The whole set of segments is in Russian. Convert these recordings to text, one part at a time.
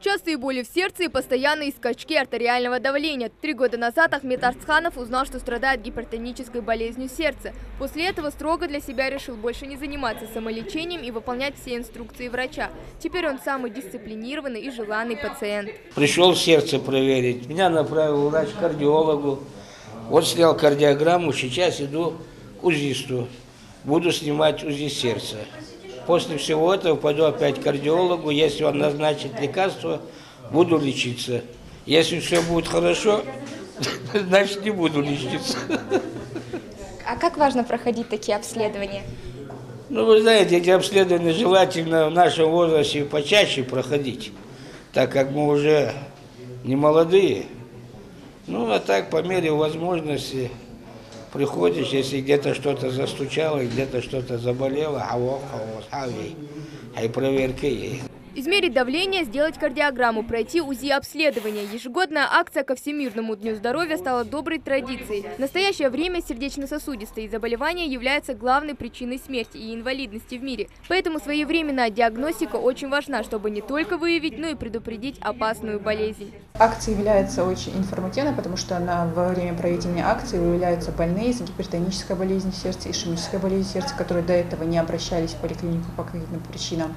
Частые боли в сердце и постоянные скачки артериального давления. 3 года назад Ахмет Арцханов узнал, что страдает гипертонической болезнью сердца. После этого строго для себя решил больше не заниматься самолечением и выполнять все инструкции врача. Теперь он самый дисциплинированный и желанный пациент. Пришел сердце проверить. Меня направил врач к кардиологу. Вот снял кардиограмму, сейчас иду к УЗИсту. Буду снимать УЗИ сердца. После всего этого пойду опять к кардиологу. Если он назначит лекарство, буду лечиться. Если все будет хорошо, значит не буду лечиться. А как важно проходить такие обследования? Ну, вы знаете, эти обследования желательно в нашем возрасте почаще проходить, так как мы уже не молодые. Ну, а так, по мере возможности, приходишь, если где-то что-то застучало, где-то что-то заболело, проверки. Измерить давление, сделать кардиограмму, пройти УЗИ-обследование. Ежегодная акция ко Всемирному дню здоровья стала доброй традицией. В настоящее время сердечно-сосудистые заболевания являются главной причиной смерти и инвалидности в мире. Поэтому своевременная диагностика очень важна, чтобы не только выявить, но и предупредить опасную болезнь. Акция является очень информативной, потому что во время проведения акции выявляются больные с гипертонической болезнью сердца, ишемической болезнью сердца, которые до этого не обращались в поликлинику по каким-то причинам.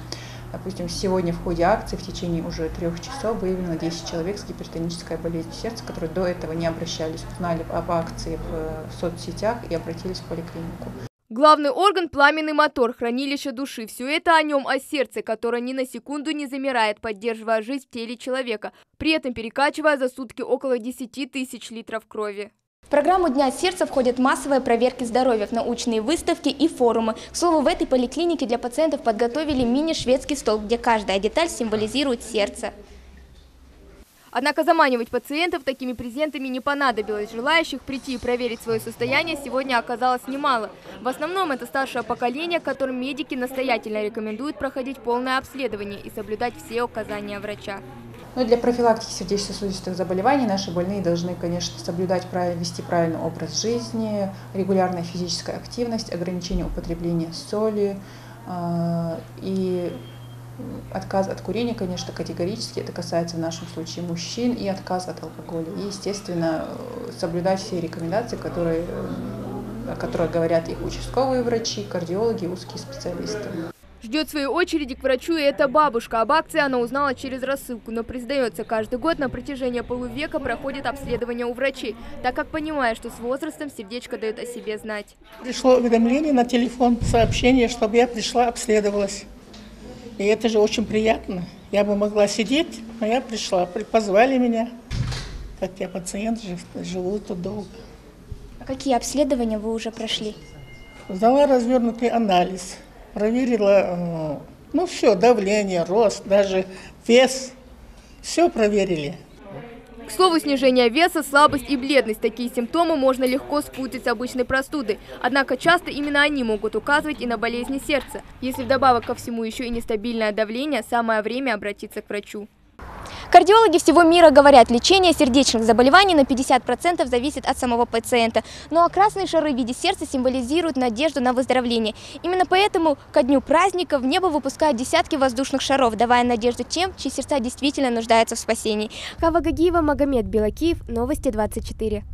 Допустим, сегодня в ходе акции в течение уже 3 часов выявлено 10 человек с гипертонической болезнью сердца, которые до этого не обращались, узнали об акции в соцсетях и обратились в поликлинику. Главный орган – пламенный мотор, хранилище души. Все это о нем, о сердце, которое ни на секунду не замирает, поддерживая жизнь в теле человека, при этом перекачивая за сутки около 10 тысяч литров крови. В программу Дня сердца входят массовые проверки здоровья, научные выставки и форумы. К слову, в этой поликлинике для пациентов подготовили мини-шведский стол, где каждая деталь символизирует сердце. Однако заманивать пациентов такими презентами не понадобилось. Желающих прийти и проверить свое состояние сегодня оказалось немало. В основном это старшее поколение, которым медики настоятельно рекомендуют проходить полное обследование и соблюдать все указания врача. Но для профилактики сердечно-сосудистых заболеваний наши больные должны, конечно, вести правильный образ жизни, регулярная физическая активность, ограничение употребления соли и отказ от курения, конечно, категорически. Это касается в нашем случае мужчин, и отказ от алкоголя. И, естественно, соблюдать все рекомендации, о которых говорят их участковые врачи, кардиологи, узкие специалисты. Ждет своей очереди к врачу и эта бабушка. Об акции она узнала через рассылку, но признается, каждый год на протяжении полувека проходит обследование у врачей, так как понимает, что с возрастом сердечко дает о себе знать. Пришло уведомление на телефон, сообщение, чтобы я пришла, обследовалась. И это же очень приятно. Я бы могла сидеть, но я пришла, позвали меня, как я пациент, живу тут долго. А какие обследования вы уже прошли? Сдала развернутый анализ. Проверила, все, давление, рост, даже вес, все проверили. К слову, снижение веса, слабость и бледность. Такие симптомы можно легко спутать с обычной простудой. Однако часто именно они могут указывать и на болезни сердца. Если вдобавок ко всему еще и нестабильное давление, самое время обратиться к врачу. Кардиологи всего мира говорят, лечение сердечных заболеваний на 50% зависит от самого пациента. Ну а красные шары в виде сердца символизируют надежду на выздоровление. Именно поэтому ко дню праздника в небо выпускают десятки воздушных шаров, давая надежду тем, чьи сердца действительно нуждаются в спасении. Хава Гагиева, Магомед Белакиев, Новости 24.